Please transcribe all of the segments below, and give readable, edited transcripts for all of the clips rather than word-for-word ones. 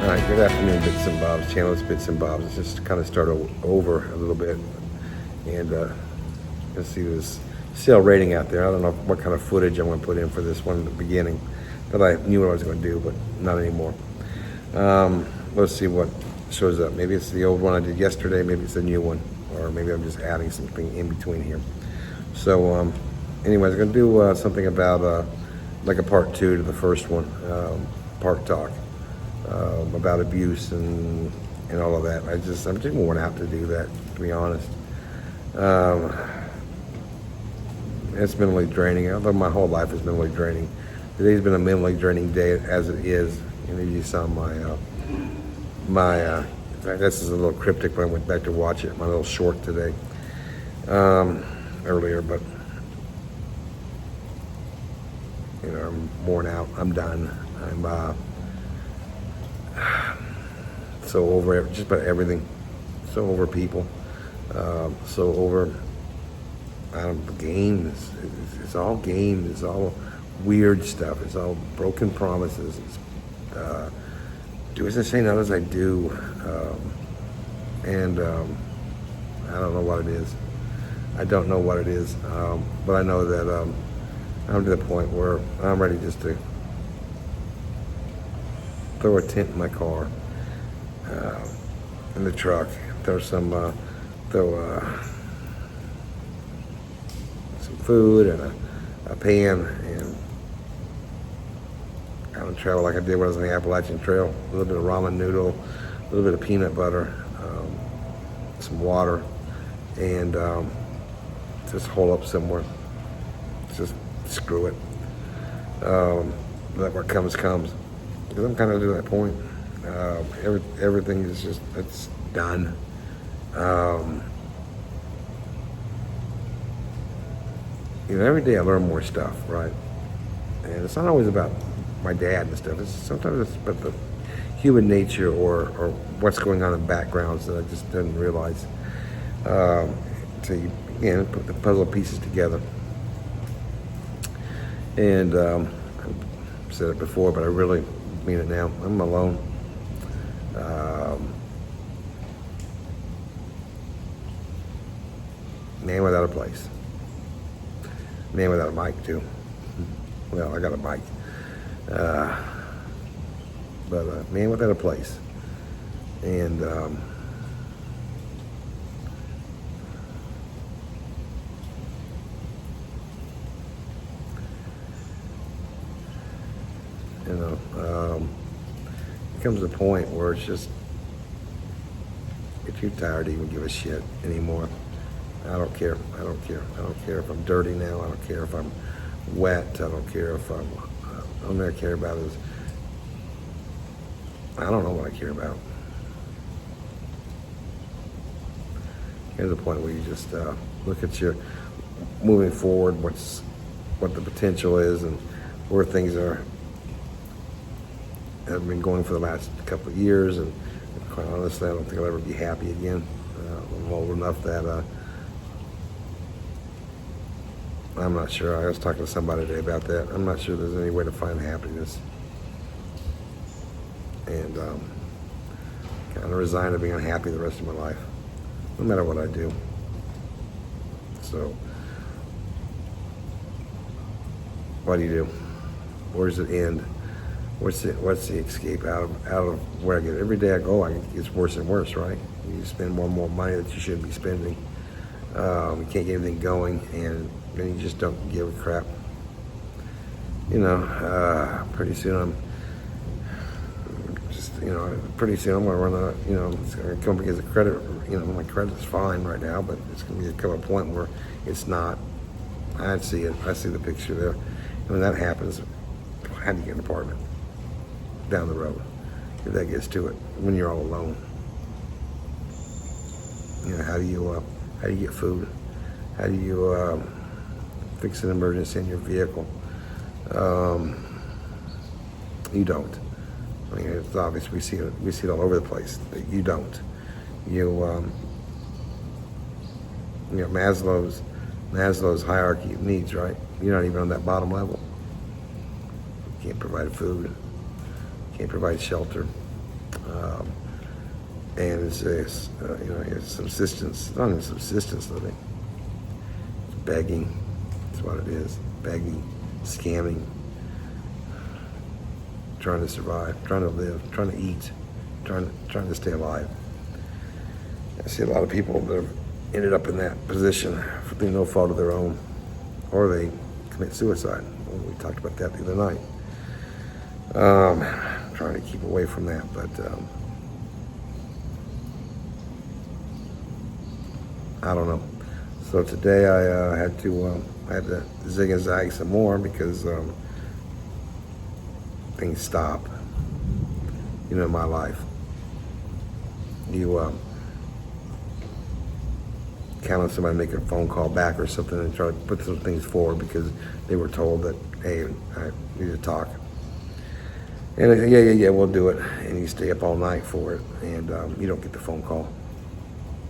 All right, good afternoon, Bits and Bobs. Channel's Bits and Bobs. Let's just kind of start over a little bit. And let's see this sale rating out there. I don't know what kind of footage I'm going to put in for this one in the beginning. But I knew what I was going to do, but not anymore. Let's see what shows up. Maybe it's the old one I did yesterday. Maybe it's a new one. Or maybe I'm just adding something in between here. So anyways, I'm going to do something about like a part 2 to the first one, Park Talk. About abuse and all of that. I'm just worn out to do that, to be honest. It's mentally draining, although my whole life is mentally draining. Today's been a mentally draining day as it is. And you saw my this is a little cryptic when I went back to watch it, my little short today, earlier, but you know, I'm worn out, I'm done. I'm so over just about everything, so over people, so over games. It's all games. It's all weird stuff. It's all broken promises. It's do as I say, not as I do, and I don't know what it is. I don't know what it is, but I know that I'm to the point where I'm ready just to throw a tent in my car, in the truck, throw some food and a pan, and I don't travel like I did when I was on the Appalachian Trail. A little bit of ramen noodle, a little bit of peanut butter, some water, and just hole up somewhere. Just screw it. Let what comes. Because I'm kind of to that point. Everything is just, it's done. You know, every day I learn more stuff, right? And it's not always about my dad and stuff. Sometimes it's about the human nature or what's going on in backgrounds that I just didn't realize. So you put the puzzle pieces together. And I've said it before, but I really mean it now. I'm alone. Man without a place. Man without a mic, too. Well, I got a mic. But man without a place. And you know, it comes to a point where it's just, you're too tired to even give a shit anymore. I don't care. I don't care if I'm dirty now. I don't care if I'm wet. I don't care if I'm, the only thing I care about is, I don't know what I care about. Here's a point where you just look at your moving forward, what the potential is and where things are. I've been going for the last couple of years, and quite honestly, I don't think I'll ever be happy again. I'm old enough that I'm not sure. I was talking to somebody today about that. I'm not sure there's any way to find happiness. And kind of resigned to being unhappy the rest of my life, no matter what I do. So, what do? Where does it end? What's the escape out of where I get? Every day I go, it gets worse and worse, right? You spend more and more money that you shouldn't be spending. You can't get anything going, and then you just don't give a crap. You know, pretty soon pretty soon I'm going to run out. You know, it's going to come because of credit. You know, my credit's fine right now, but it's going to come a point where it's not. I see it. I see the picture there. And when that happens, how do you get an apartment down the road if that gets to it when you're all alone? You know, how do you get food? How do you fix an emergency in your vehicle? You don't. I mean, it's obvious. We see it all over the place. You don't. You know, Maslow's hierarchy of needs, right? You're not even on that bottom level. You can't provide food. Can't provide shelter. And it's subsistence, not even subsistence living. It's begging, that's what it is. Begging, scamming, trying to survive, trying to live, trying to eat, trying to stay alive. I see a lot of people that have ended up in that position through no fault of their own, or they commit suicide. Well, we talked about that the other night. Trying to keep away from that, but I don't know. So today I had to zig and zag some more because things stop. You know, in my life, you count on somebody to make a phone call back or something and try to put some things forward because they were told that, hey, I need to talk. And they say, yeah, we'll do it. And you stay up all night for it, and you don't get the phone call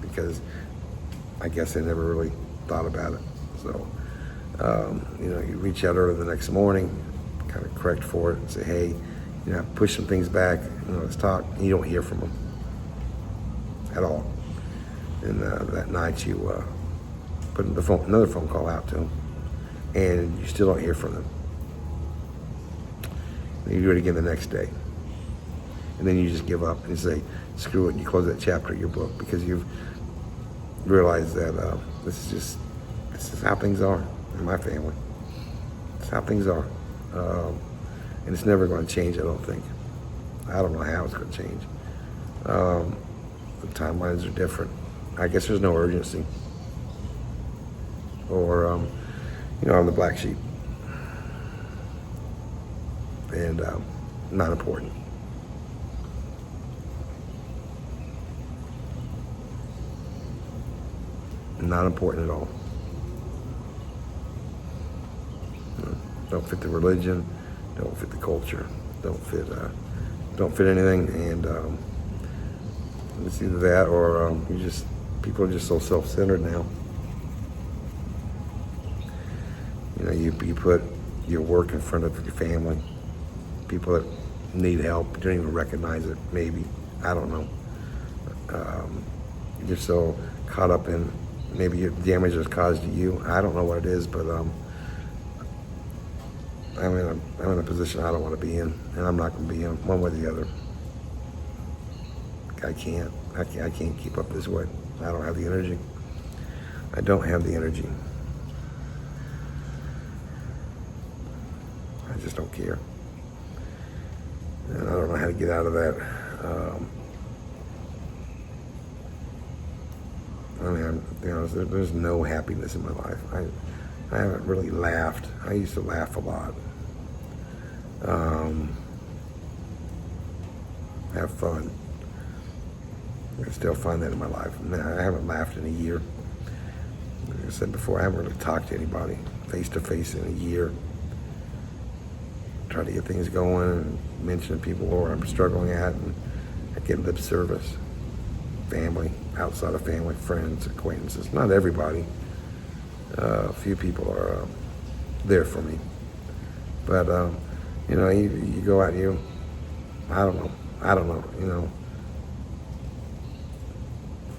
because I guess they never really thought about it. So, you reach out early the next morning, kind of correct for it, and say, hey, push some things back, let's talk. And you don't hear from them at all. And that night you put another phone call out to them, and you still don't hear from them. And you do it again the next day. And then you just give up and you say, screw it, and you close that chapter of your book because you've realized that this is how things are in my family. It's how things are. And it's never going to change, I don't think. I don't know how it's going to change. The timelines are different. I guess there's no urgency. Or, I'm the black sheep. And not important. Not important at all. Don't fit the religion, don't fit the culture, don't fit anything, and it's either that or people are just so self-centered now. You put your work in front of your family. People that need help, you don't even recognize it, maybe. I don't know. You're so caught up in maybe your damage was caused to you. I don't know what it is, but I'm in a position I don't want to be in, and I'm not going to be in one way or the other. I can't keep up this way. I don't have the energy. I don't have the energy. I just don't care. And I don't know how to get out of that. There's no happiness in my life. I haven't really laughed. I used to laugh a lot. Have fun. I still find that in my life. I haven't laughed in a year. Like I said before, I haven't really talked to anybody face to face in a year. Try to get things going and mention people where I'm struggling at, and I get lip service. Family, outside of family, friends, acquaintances. Not everybody. A few people are there for me. But, you go out and I don't know.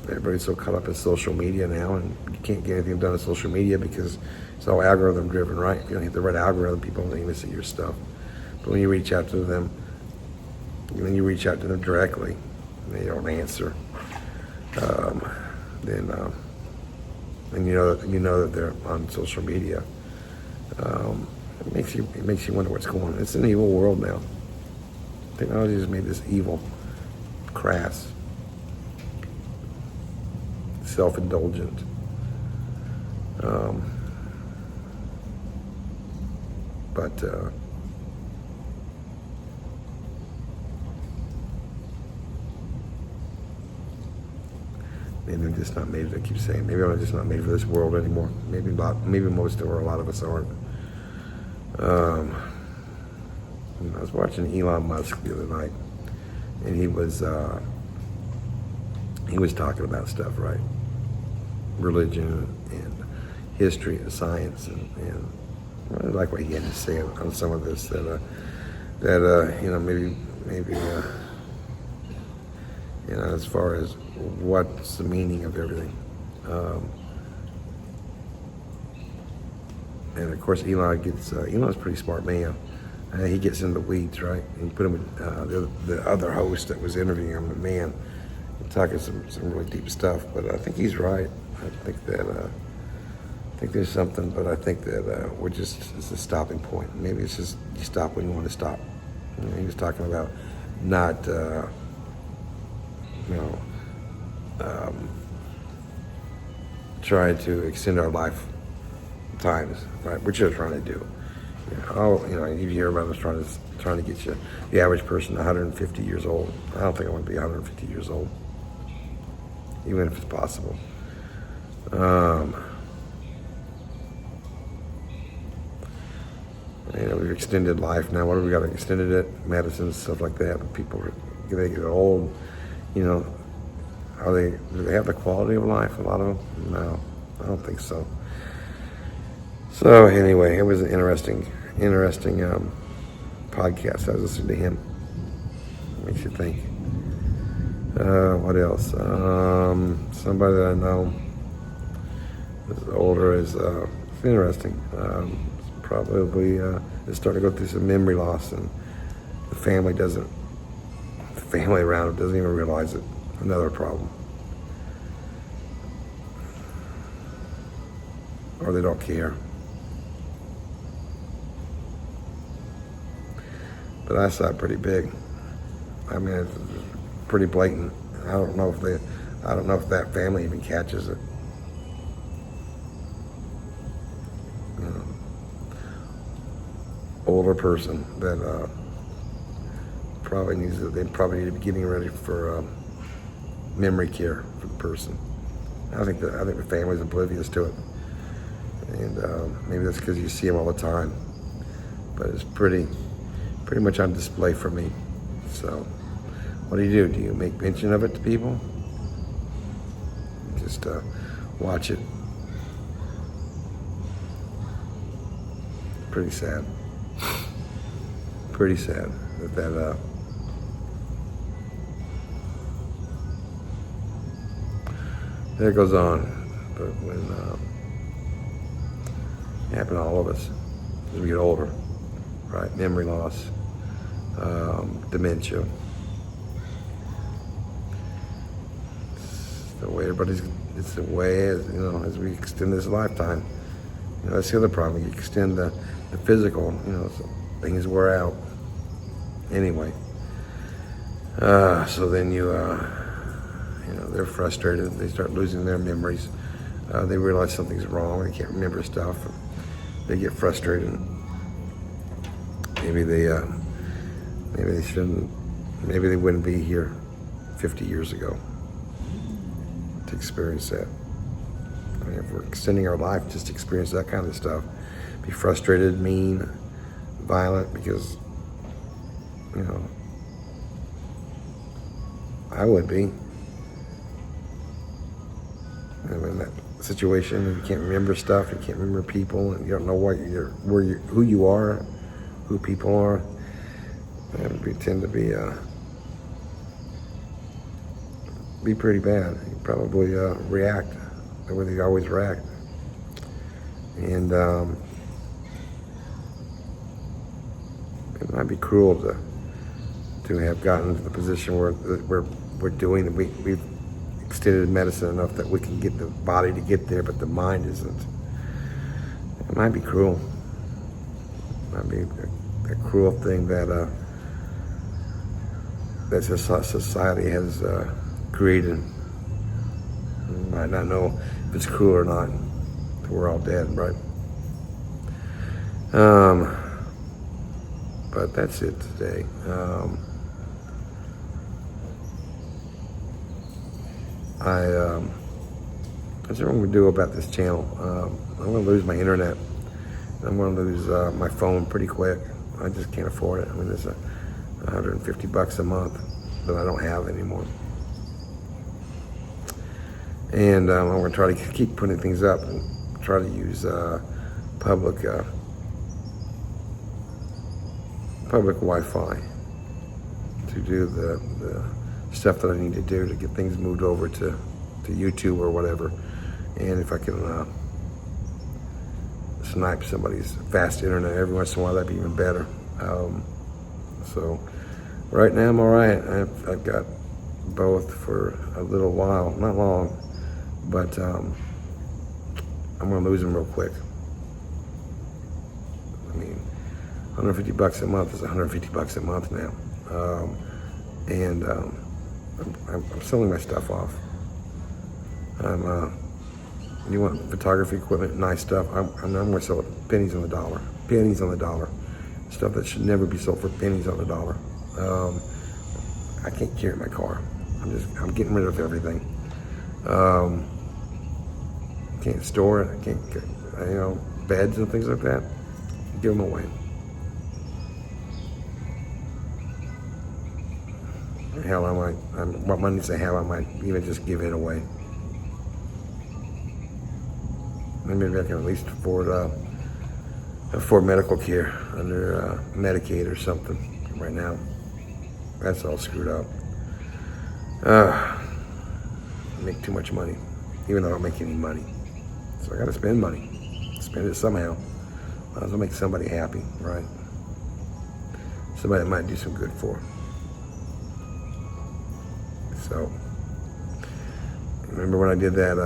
Everybody's so caught up in social media now, and you can't get anything done on social media because it's all algorithm driven, right? If you don't hit the right algorithm, people don't even see your stuff. But when you reach out to them, directly, and they don't answer, and you know that they're on social media. It makes you wonder what's going on. It's an evil world now. Technology has made this evil, crass, self-indulgent. Maybe I'm just not made. I keep saying, maybe I'm just not made for this world anymore. Maybe most of, or a lot of us aren't. I was watching Elon Musk the other night, and he was talking about stuff, right? Religion and history and science, and I like what he had to say on some of this. Maybe as far as what's the meaning of everything. And of course, Elon's a pretty smart man. He gets in the weeds, right? And you put him with the other host that was interviewing him, the man, talking some really deep stuff. But I think he's right. I think there's something, but I think that it's a stopping point. Maybe it's just you stop when you want to stop. He was talking about not, trying to extend our lifetimes, right? Which they're trying to do. You hear about us trying to get you, the average person, 150 years old. I don't think I want to be 150 years old, even if it's possible. We've extended life now. What have we got? Extended it, medicine, stuff like that. But people, they get old. Do they have the quality of life? A lot of them? No, I don't think so. So anyway, it was an interesting podcast. I was listening to him. Makes you think. What else? Somebody that I know is older is it's interesting. Probably is starting to go through some memory loss, and the family around him doesn't even realize it. Another problem. Or they don't care. But I saw it pretty big. I mean, it's pretty blatant. I don't know if that family even catches it. Older person that they probably need to be getting ready for memory care for the person. I think the family's oblivious to it, and maybe that's because you see them all the time. But it's pretty much on display for me. So, what do? Do you make mention of it to people? Just watch it. Pretty sad. Pretty sad that goes on. But when it happened to all of us as we get older, right? Memory loss, dementia. It's the way as we extend this lifetime. That's the other problem. You extend the physical, so things wear out. Anyway, so then they're frustrated. They start losing their memories. They realize something's wrong. They can't remember stuff. They get frustrated. Maybe they shouldn't. Maybe they wouldn't be here 50 years ago to experience that. I mean, if we're extending our life just to experience that kind of stuff, be frustrated, mean, violent, because I would be. In that situation, you can't remember stuff, you can't remember people, and you don't know who you are, who people are. And we tend to be pretty bad. You probably react the way they always react, and it might be cruel to have gotten to the position where we've extended medicine enough that we can get the body to get there, but the mind isn't. It might be cruel. It might be a cruel thing that society has created. You might not know if it's cruel or not. We're all dead, right? But that's it today. That's what I'm going to do about this channel. I'm going to lose my internet. I'm going to lose my phone pretty quick. I just can't afford it. I mean, it's $150 a month that I don't have anymore. And I'm going to try to keep putting things up and try to use public Wi-Fi to do the stuff that I need to do to get things moved over to YouTube or whatever. And if I can snipe somebody's fast internet every once in a while, that'd be even better. So right now I'm all right. I've got both for a little while, not long, but I'm gonna lose them real quick. I mean, $150 a month is $150 a month now. And I'm selling my stuff off. You want photography equipment, nice stuff. I'm gonna sell it pennies on the dollar. Pennies on the dollar. Stuff that should never be sold for pennies on the dollar. I can't carry my car. I'm getting rid of everything. Can't store it. I can't, beds and things like that. Give them away. Hell, what money say hell, I might even just give it away. Maybe I can at least afford medical care under Medicaid or something right now. That's all screwed up. I make too much money, even though I don't make any money. So I gotta spend money. Spend it somehow. Might as well make somebody happy, right? Somebody that might do some good for. So, remember when I did that,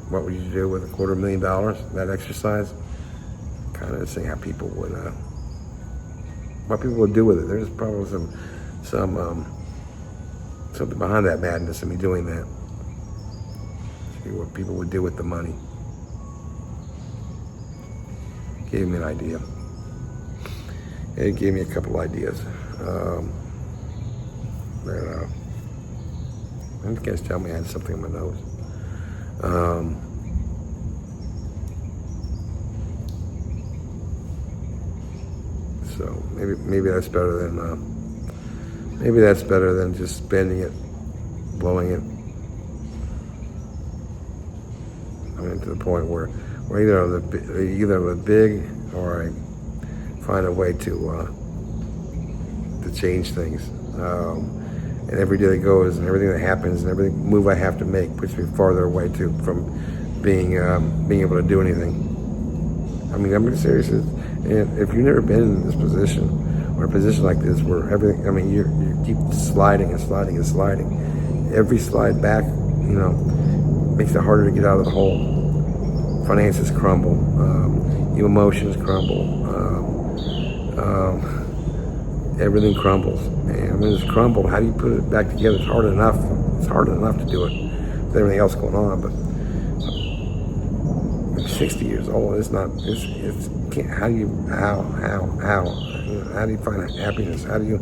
what would you do with $250,000, that exercise? Kind of seeing how people would, what people would do with it. There's probably something behind that madness of me doing that. See what people would do with the money. Gave me an idea. It gave me a couple ideas. You guys tell me I had something on my nose. So maybe that's better than just spending it, blowing it. I mean, to the point where either the big, or I find a way to change things. And every day that goes, and everything that happens, and every move I have to make puts me farther away from being able to do anything. I mean, I'm being serious. And if you've never been in this position, or a position like this, where everything, I mean, you keep sliding and sliding and sliding. Every slide back, makes it harder to get out of the hole. Finances crumble. Your emotions crumble. Everything crumbles. And when it's crumbled, how do you put it back together? It's hard enough. It's hard enough to do it with everything else going on. But I'm 60 years old. It's not. It's can't. How do you find happiness? You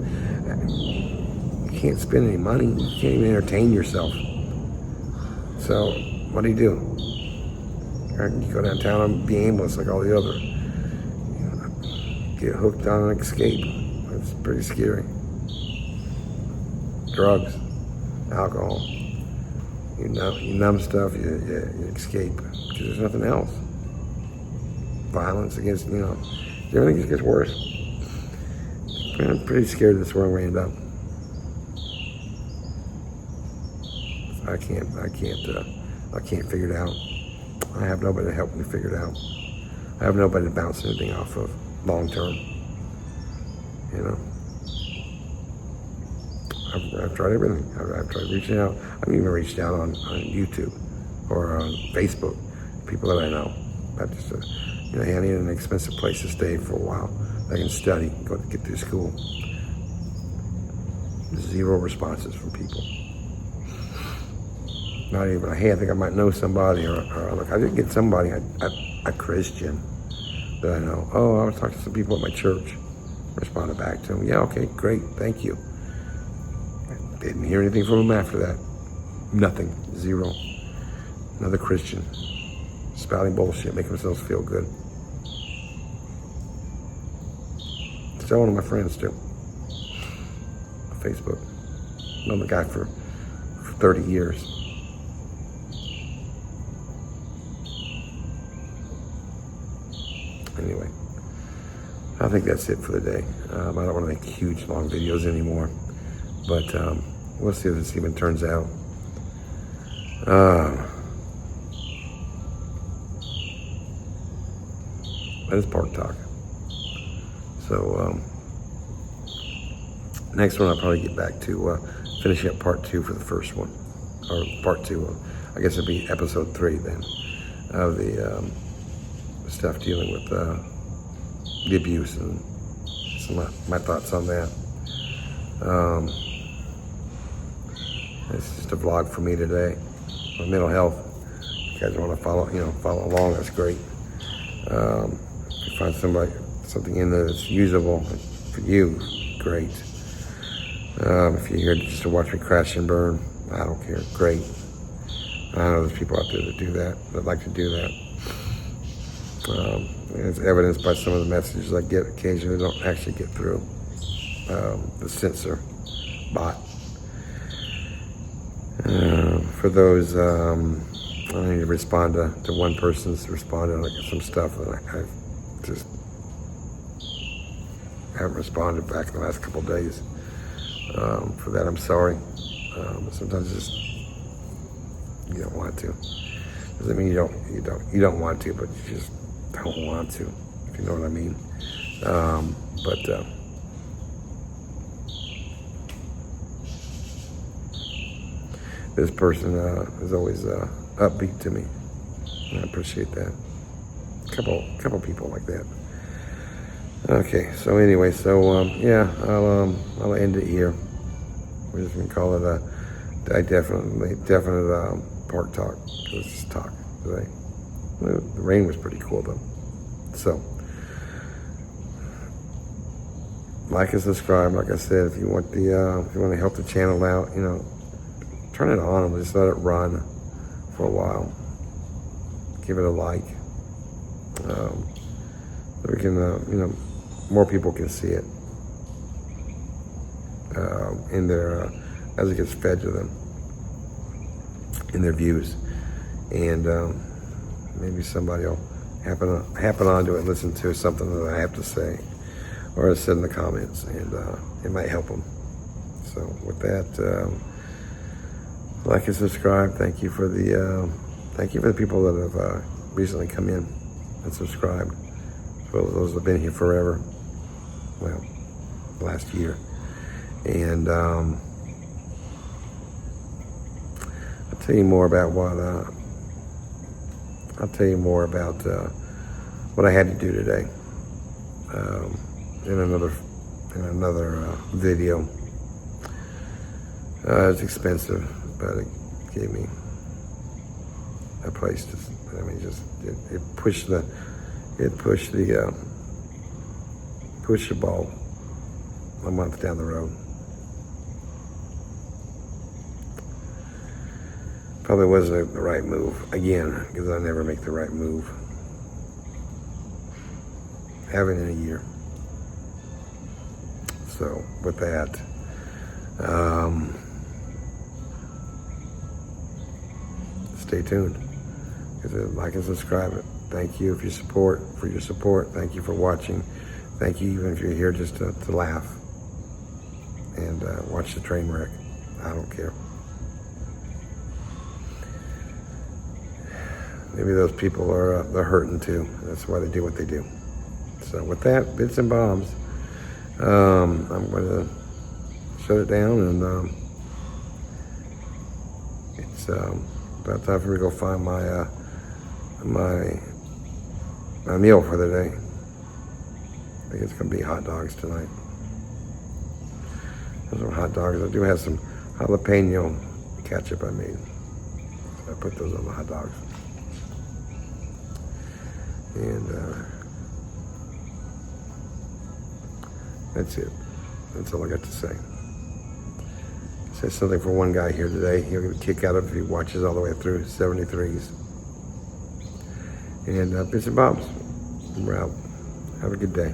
can't spend any money. You can't even entertain yourself. So what do? You go downtown and be aimless like all the other. Get hooked on an escape. It's pretty scary. Drugs, alcohol, you numb stuff, you escape, because there's nothing else. Violence against, everything just gets worse. I'm pretty scared that's where I'm going to end up. I can't figure it out. I have nobody to help me figure it out. I have nobody to bounce anything off of long term. I've tried everything. I've tried reaching out. I've even reached out on YouTube or on Facebook. People that I know. I just, I need an expensive place to stay for a while. I can study, get through school. Zero responses from people. Not even, hey, I think I might know somebody, or look, I did get somebody, a Christian that I know. Oh, I was talking to some people at my church. Responded back to him. Yeah, okay, great, thank you. Didn't hear anything from him after that. Nothing, zero. Another Christian, spouting bullshit, making themselves feel good. Still one of my friends too. On Facebook. Known the guy for 30 years. Anyway, I think that's it for the day. I don't want to make huge, long videos anymore. But we'll see if this even turns out. That is Park Talk. So next one I'll probably get back to finishing up part 2 for the first one, or part 2. I guess it'll be episode 3 then of the stuff dealing with the abuse and some of my thoughts on that. It's just a vlog for me today on mental health. If you guys want to follow along, that's great. If you find something in there that's usable for you, great. If you're here just to watch me crash and burn, I don't care, great. I know there's people out there that like to do that. It's evidenced by some of the messages I get occasionally don't actually get through the censor bot. For those, I need to respond to one person's responded on some stuff that I just haven't responded back in the last couple of days. For that, I'm sorry. Sometimes just you don't want to. Doesn't mean you don't want to, but you just don't want to, if you know what I mean. But this person is always upbeat to me, and I appreciate that. Couple people like that. Okay, so anyway, yeah, I'll end it here. We're just gonna call it a definite Park Talk. Let's just talk today. The rain was pretty cool though. So, like and subscribe. Like I said, if you want to help the channel out, turn it on and just let it run for a while. Give it a like. So we can, more people can see it in their as it gets fed to them in their views, and maybe somebody will happen onto it and listen to something that I have to say or send in the comments, and it might help them. So with that, like and subscribe. Thank you for the people that have recently come in and subscribed, as well as those that have been here forever. Well, last year. And I'll tell you more about what I had to do today in another video. It's expensive, but it gave me a place to. It pushed the ball a month down the road. Probably wasn't the right move, again, because I never make the right move. Haven't in a year. So with that, stay tuned. Like and subscribe. Thank you for your support. Thank you for watching. Thank you even if you're here just to laugh and watch the train wreck. I don't care. Maybe those people they're hurting too. That's why they do what they do. So with that, bits and bombs, I'm going to shut it down, and it's about time for me to go find my meal for the day. I think it's going to be hot dogs tonight. There's some hot dogs. I do have some jalapeno ketchup I made. So I put those on the hot dogs. And that's it. That's all I got to say. Say something for one guy here today. He'll get a kick out of it if he watches all the way through 73s. And bits and bobs. We're out. Have a good day.